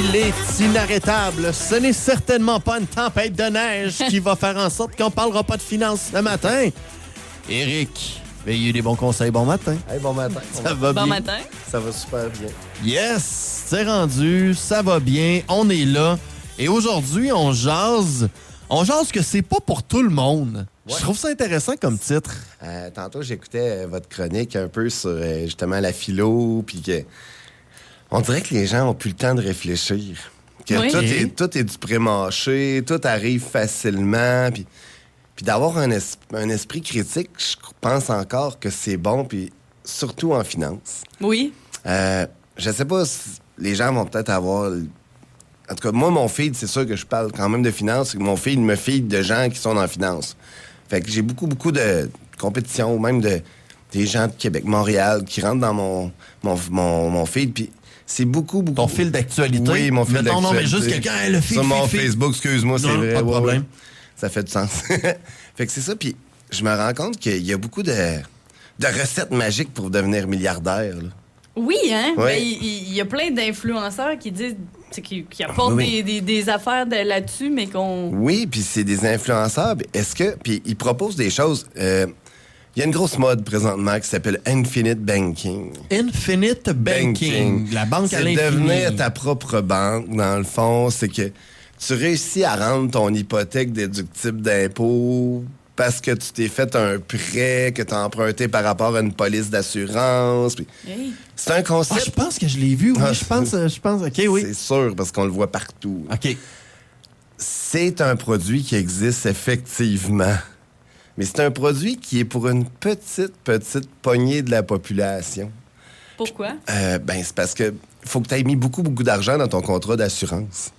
Il est inarrêtable. Ce n'est certainement pas une tempête de neige qui va faire en sorte qu'on parlera pas de finances ce matin. Éric, veillez des bons conseils. Bon matin. Hey, bon matin. Ça va bien? Bon matin. Ça va super bien. Yes, c'est rendu, ça va bien, on est là. Et aujourd'hui, on jase. On jase que c'est pas pour tout le monde. Ouais. Je trouve ça intéressant comme titre. Tantôt, j'écoutais votre chronique un peu sur justement la philo, puis que on dirait que les gens ont plus le temps de réfléchir. Que Oui. tout est du pré-mâché, tout arrive facilement, puis d'avoir un esprit critique, je pense encore que c'est bon, puis surtout en finance. Oui. Je sais pas si les gens vont peut-être avoir... En tout cas, moi, mon feed, c'est sûr que je parle quand même de finance, c'est que mon feed me feed de gens qui sont dans la finance. Fait que j'ai beaucoup de compétition, ou même des gens de Québec, Montréal, qui rentrent dans mon feed, puis c'est beaucoup... Ton fil d'actualité. Oui, mon fil Mettons, d'actualité. non, mais juste quelqu'un, le fil, sur mon fil. Facebook, excuse-moi, c'est Non, vrai. pas de problème. Ouais. Ça fait du sens. Fait que c'est ça, puis je me rends compte qu'il y a beaucoup de recettes magiques pour devenir milliardaire, là. Oui, hein? Ouais. Ben, il y a plein d'influenceurs qui disent qui apportent Oui. des affaires là-dessus, mais qu'on... Oui, puis c'est des influenceurs. Puis ils proposent des choses. Il y a une grosse mode présentement qui s'appelle Infinite Banking. Infinite Banking. La banque à C'est l'infini. devenir ta propre banque, dans le fond. C'est que tu réussis à rendre ton hypothèque déductible d'impôt parce que tu t'es fait un prêt que tu as emprunté par rapport à une police d'assurance. Puis Hey. c'est un Ah, concept... je pense que je l'ai vu, oui. Ah, Je pense, OK, oui. C'est sûr, parce qu'on le voit partout. OK. C'est un produit qui existe effectivement. Mais c'est un produit qui est pour une petite poignée de la population. Pourquoi? Ben, c'est parce que faut que tu aies mis beaucoup d'argent dans ton contrat d'assurance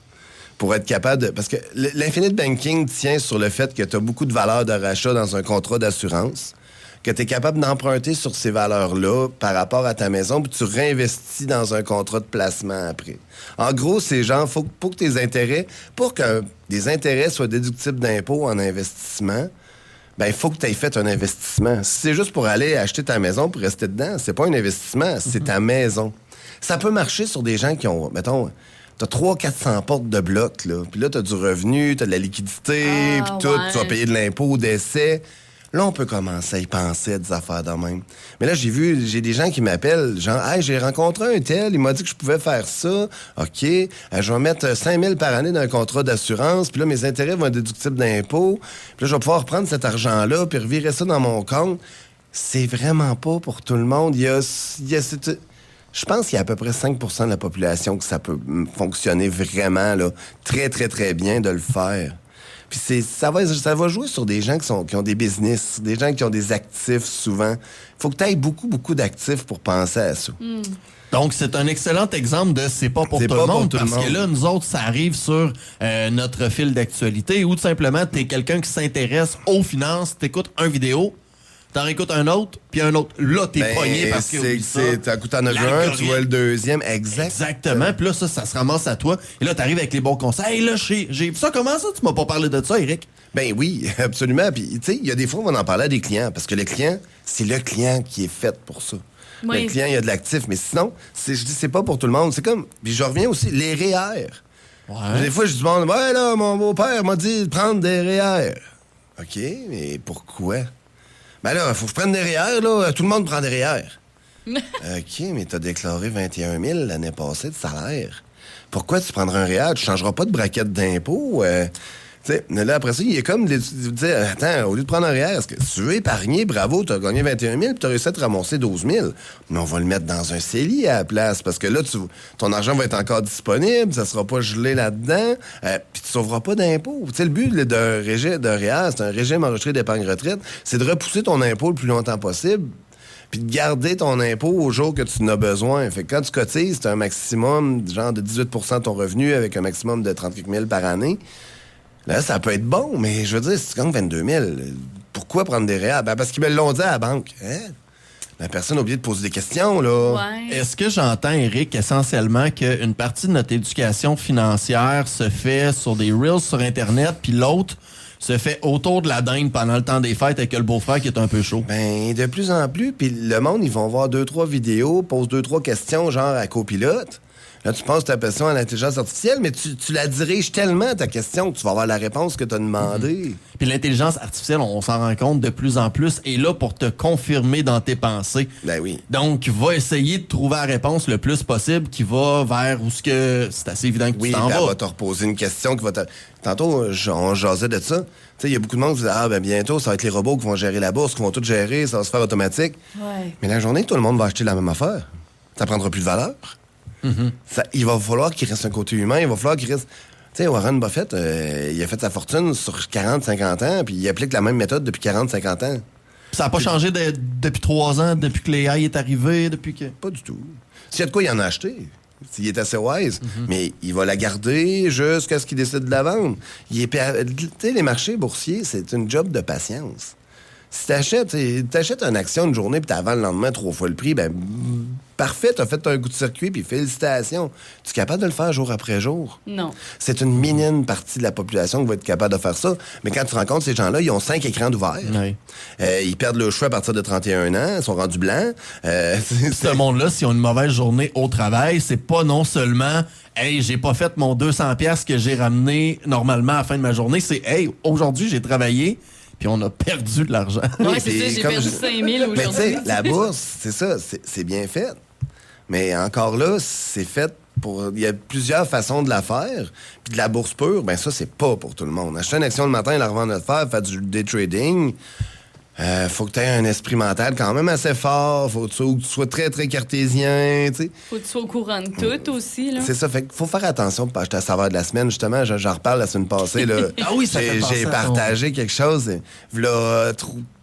pour être capable de... Parce que l'infinite banking tient sur le fait que tu as beaucoup de valeur de rachat dans un contrat d'assurance, que tu es capable d'emprunter sur ces valeurs-là par rapport à ta maison, puis tu réinvestis dans un contrat de placement après. En gros, c'est genre, pour que tes intérêts... Pour que des intérêts soient déductibles d'impôt en investissement, ben, il faut que tu aies fait un investissement. Si c'est juste pour aller acheter ta maison pour rester dedans, c'est pas un investissement, c'est ta maison. Ça peut marcher sur des gens qui ont, mettons, t'as 300-400 portes de blocs, là. Puis là, t'as du revenu, t'as de la liquidité, puis tout, ouais. tu vas payer de l'impôt au décès. Là, on peut commencer à y penser à des affaires de même. Mais là, j'ai des gens qui m'appellent, genre, « Hey, j'ai rencontré un tel, il m'a dit que je pouvais faire ça. OK, je vais mettre 5 000 par année dans un contrat d'assurance, puis là, mes intérêts vont être déductibles d'impôt. Puis là, je vais pouvoir prendre cet argent-là, puis revirer ça dans mon compte. » C'est vraiment pas pour tout le monde. Je pense qu'il y a à peu près 5 % de la population que ça peut fonctionner vraiment, là, très, très, très bien de le faire. Puis ça va jouer sur des gens qui ont des business, des gens qui ont des actifs souvent. Il faut que tu aies beaucoup d'actifs pour penser à ça. Donc, c'est un excellent exemple de c'est pas pour C'est tout pas le pour monde. tout le Parce que monde. là, nous autres, ça arrive sur notre fil d'actualité ou tout simplement, t'es quelqu'un qui s'intéresse aux finances, t'écoutes un vidéo, t'en réécoutes un autre, puis un autre. Là, t'es pogné parce que... T'en as vu un, tu vois le deuxième. Exactement. Puis là, ça se ramasse à toi. Et là, t'arrives avec les bons conseils. Hey, là, j'ai vu ça. Comment ça, tu m'as pas parlé de ça, Éric? Ben oui, absolument. Puis, tu sais, il y a des fois, on va en parler à des clients, parce que le client, c'est le client qui est fait pour ça. Oui. Le client, il y a de l'actif, mais sinon, je dis, c'est pas pour tout le monde. C'est comme, puis je reviens aussi, les REER. Ouais. Des fois, je dis, bon, ouais, là, mon beau-père m'a dit de prendre des REER. OK, mais pourquoi? Ben là, il faut que je prenne des REER, là. Tout le monde prend des REER. OK, mais t'as déclaré 21 000 l'année passée de salaire. Pourquoi tu prendras un REER? Tu changeras pas de braquette d'impôt? Tu sais, là, après ça, il est comme de dire, attends, au lieu de prendre un REER, est-ce que tu veux épargner? Bravo, t'as gagné 21 000 puis t'as réussi à te ramasser 12 000. Mais on va le mettre dans un CELI à la place parce que là, ton argent va être encore disponible, ça sera pas gelé là-dedans, puis tu sauveras pas d'impôt. Tu sais, le but d'un REER, c'est un régime enregistré d'épargne retraite, c'est de repousser ton impôt le plus longtemps possible puis de garder ton impôt au jour que tu en as besoin. Fait que quand tu cotises, t'as un maximum genre de 18 % de ton revenu avec un maximum de 30 000 par année. Là, ça peut être bon, mais je veux dire, si tu gagnes 22 000, pourquoi prendre des REER? Ben, parce qu'ils me l'ont dit à la banque. Hein? La personne a oublié de poser des questions, là. Ouais. Est-ce que j'entends, Éric, essentiellement qu'une partie de notre éducation financière se fait sur des Reels sur Internet, puis l'autre se fait autour de la dinde pendant le temps des fêtes avec le beau-frère qui est un peu chaud? Ben, de plus en plus, puis le monde, ils vont voir 2-3 vidéos, posent 2-3 questions, genre à copilote. Là, tu penses ta question à l'intelligence artificielle, mais tu la diriges tellement, ta question, que tu vas avoir la réponse que tu as demandée. Puis l'intelligence artificielle, on s'en rend compte de plus en plus, est là pour te confirmer dans tes pensées. Ben oui. Donc, va essayer de trouver la réponse le plus possible qui va vers où ce que c'est assez évident que Oui, tu t'en puis elle vas. va te reposer une question qui va te... Tantôt, on jasait de ça. Tu sais, il y a beaucoup de monde qui dit « Ah, ben bientôt, ça va être les robots qui vont gérer la bourse, qui vont tout gérer, ça va se faire automatique. Ouais. » Mais la journée, tout le monde va acheter la même affaire. Ça prendra plus de valeur. Il va falloir qu'il reste un côté humain, il va falloir qu'il reste... Tu sais, Warren Buffett, il a fait sa fortune sur 40-50 ans, puis il applique la même méthode depuis 40-50 ans. Ça n'a pas changé depuis 3 ans, depuis que l'AI est arrivé, depuis que... Pas du tout. S'il y a de quoi, il en a acheté. S'il est assez wise. Mais il va la garder jusqu'à ce qu'il décide de la vendre. Tu sais, les marchés boursiers, c'est une job de patience. Si t'achètes une action une journée puis t'as le lendemain 3 fois le prix, ben parfait, t'as fait un coup de circuit puis félicitations. Tu es capable de le faire jour après jour? Non. C'est une minime partie de la population qui va être capable de faire ça. Mais quand tu rencontres ces gens-là, ils ont 5 écrans d'ouvert. Oui. Ils perdent le cheveu à partir de 31 ans. Ils sont rendus blancs. Ce monde-là, s'ils ont une mauvaise journée au travail, c'est pas non seulement « Hey, j'ai pas fait mon 200$ que j'ai ramené normalement à la fin de ma journée », c'est « Hey, aujourd'hui, j'ai travaillé, puis on a perdu de l'argent. » Ouais, c'est puis ça, j'ai comme perdu 5 000 aujourd'hui. Mais tu sais, la bourse, c'est ça, c'est bien fait. Mais encore là, c'est fait pour... Il y a plusieurs façons de la faire. Puis de la bourse pure, ben ça, c'est pas pour tout le monde. Acheter une action le matin, la revendre le faire, faire du day trading... faut que tu aies un esprit mental quand même assez fort. Faut que tu sois très, très cartésien, tu sais. Faut que tu sois au courant de tout aussi, là. C'est ça, fait qu'il faut faire attention pour pas acheter la saveur de la semaine. Justement, j'en reparle la semaine passée. Là. Ah oui, ça fait penser J'ai à partagé quelque chose. Là,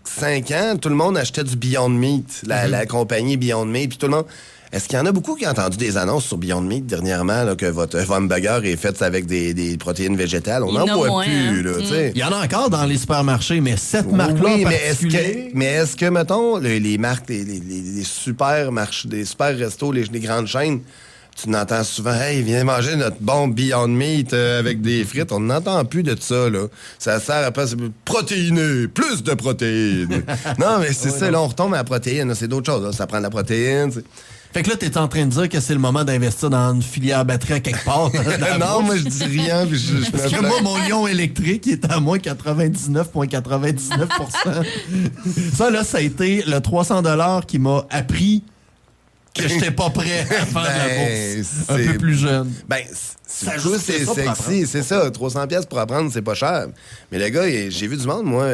5 ans, tout le monde achetait du Beyond Meat, la compagnie Beyond Meat. Puis tout le monde... Est-ce qu'il y en a beaucoup qui ont entendu des annonces sur Beyond Meat dernièrement, là, que votre hamburger est fait avec des protéines végétales? On n'en voit plus, là, tu sais. Il y en a encore dans les supermarchés, mais cette marque-là en Oui, particulier... mais est-ce que, mettons, les marques, les super marchés, les super restos, les grandes chaînes, tu n'entends souvent, hey, viens manger notre bon Beyond Meat avec des frites. On n'entend plus de ça, là. Ça sert après, c'est protéiné, plus de protéines. Non, mais c'est ça, là, on retombe à la protéine. Là, c'est d'autres choses, là. Ça prend de la protéine. Fait que là, t'es en train de dire que c'est le moment d'investir dans une filière batterie à quelque part. Non, moi, je dis rien, puis je Parce que moi, mon lion électrique, il est à moins 99,99%. Ça, là, ça a été le 300$ qui m'a appris que j'étais pas prêt à faire de la bourse. Un peu plus jeune. Ben, Ça c'est juste c'est ça pour sexy, apprendre. c'est ça. 300$ pour apprendre, c'est pas cher. Mais le gars, j'ai vu du monde, moi,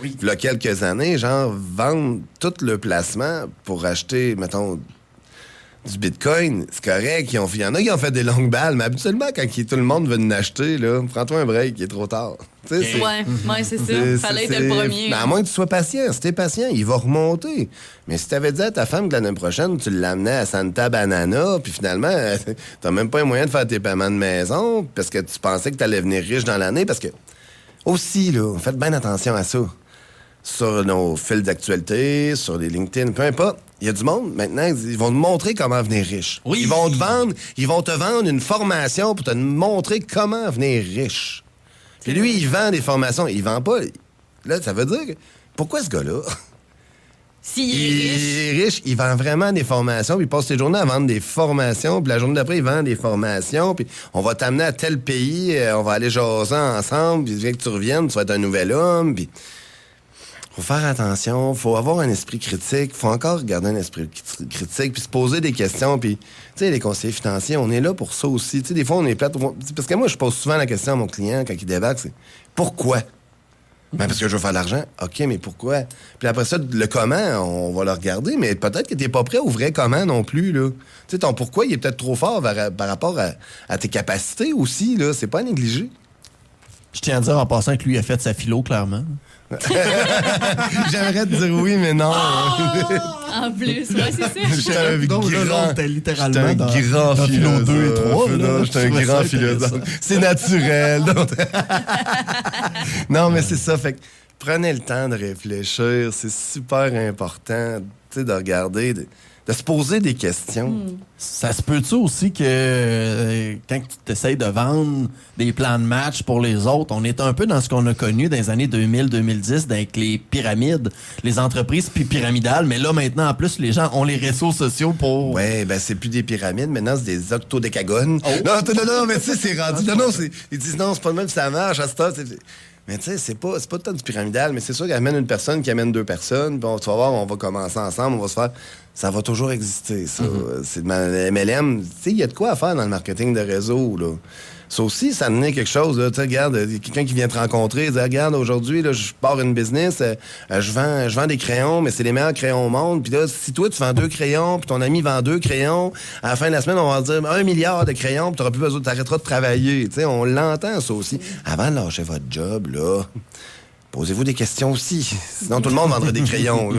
oui. il y a quelques années, genre, vendre tout le placement pour acheter, mettons, du Bitcoin. C'est correct. Il y en a qui ont fait des longues balles, mais habituellement, quand tout le monde veut en acheter, là, prends-toi un break, il est trop tard. Tu sais, c'est- Ouais, c'est ça. Fallait être le premier. Ben, à moins que tu sois patient. Si t'es patient, il va remonter. Mais si t'avais dit à ta femme que l'année prochaine, tu l'amenais à Santa Banana, puis finalement, t'as même pas les moyens de faire tes paiements de maison parce que tu pensais que t'allais venir riche dans l'année, parce que aussi, là, faites bien attention à ça. Sur nos fils d'actualité, sur les LinkedIn, peu importe. Il y a du monde, maintenant, ils vont te montrer comment venir riche. Oui. Ils vont te vendre une formation pour te montrer comment venir riche. Puis lui, il vend des formations. Il vend pas. Là, ça veut dire que... Pourquoi ce gars-là? S'il Il est riche. est riche, il vend vraiment des formations, puis il passe ses journées à vendre des formations, puis la journée d'après, il vend des formations, puis on va t'amener à tel pays, on va aller jaser ensemble, puis viens que tu reviennes, tu vas être un nouvel homme, puis... Faut faire attention, faut avoir un esprit critique, faut encore garder un esprit critique, puis se poser des questions, puis, tu sais, les conseillers financiers, on est là pour ça aussi. Tu sais, des fois, on est plate. Parce que moi, je pose souvent la question à mon client quand il débarque, c'est « Pourquoi? » Ben, parce que je veux faire de l'argent. OK, mais pourquoi? Puis après ça, le comment, on va le regarder, mais peut-être que t'es pas prêt au vrai comment non plus, là. Tu sais, ton pourquoi, il est peut-être trop fort par rapport à tes capacités aussi, là. C'est pas à négliger. Je tiens à dire en passant que lui a fait sa philo, clairement. J'aimerais te dire oui, mais non. En plus, ouais, c'est ça. J'étais un Donc, là, grand, t'es littéralement j'étais un dans grand philo philosophe. 2 et 3, là. Non, j'étais un Je trouvais grand ça philosophe. intéressant. C'est naturel. donc. Non, mais c'est ça. Fait que prenez le temps de réfléchir. C'est super important, tu sais, de regarder de se poser des questions. Ça se peut-tu aussi que quand tu essayes de vendre des plans de match pour les autres, on est un peu dans ce qu'on a connu dans les années 2000-2010 avec les pyramides, les entreprises pyramidales, mais là maintenant en plus les gens ont les réseaux sociaux pour... Ouais, ben c'est plus des pyramides, maintenant c'est des octodécagones. Oh. Non, mais tu sais, c'est rendu... Non, ils disent non, c'est pas le même, ça marche, à ce temps. Mais tu sais, c'est pas tant du pyramidal, mais c'est sûr qu'elle amène une personne qui amène deux personnes, puis tu vas voir, on va commencer ensemble, on va se faire... Ça va toujours exister, ça. C'est de MLM. Tu sais, il y a de quoi à faire dans le marketing de réseau, là. Ça aussi, ça amenait quelque chose, là. Tu sais, regarde, quelqu'un qui vient te rencontrer, dit, regarde, aujourd'hui, là, je pars une business, je vends des crayons, mais c'est les meilleurs crayons au monde. Puis là, si toi, tu vends 2 crayons, puis ton ami vend 2 crayons, à la fin de la semaine, on va dire 1 milliard de crayons, puis t'auras plus besoin, t'arrêteras de travailler. Tu sais, on l'entend, ça aussi. Avant de lâcher votre job, là... Posez-vous des questions aussi. Sinon, tout le monde vendrait des crayons.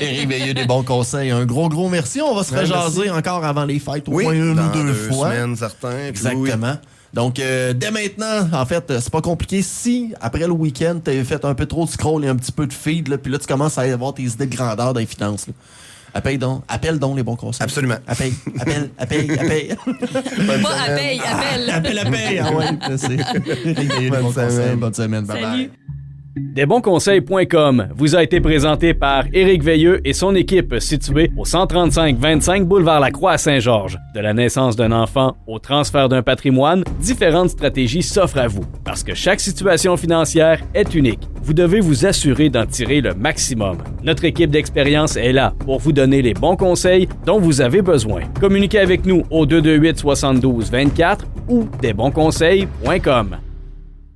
Éric Veilleux, des bons conseils. Un gros merci. On va se rejaser encore avant les fêtes, au moins une ou deux fois. Semaines, certains. Exactement. Donc, dès maintenant, en fait, c'est pas compliqué. Si, après le week-end, t'as fait un peu trop de scroll et un petit peu de feed, là, puis là, tu commences à avoir tes idées de grandeur dans les finances. Là. Appelle donc les bons conseils. Absolument. Appelle. Pas appelle. Appelle. Ah ouais, c'est... Bonne semaine. Bye-bye. Desbonsconseils.com vous a été présenté par Éric Veilleux et son équipe située au 135-25 boulevard Lacroix à Saint-Georges. De la naissance d'un enfant au transfert d'un patrimoine, différentes stratégies s'offrent à vous. Parce que chaque situation financière est unique, vous devez vous assurer d'en tirer le maximum. Notre équipe d'expérience est là pour vous donner les bons conseils dont vous avez besoin. Communiquez avec nous au 228-72-24 ou desbonsconseils.com.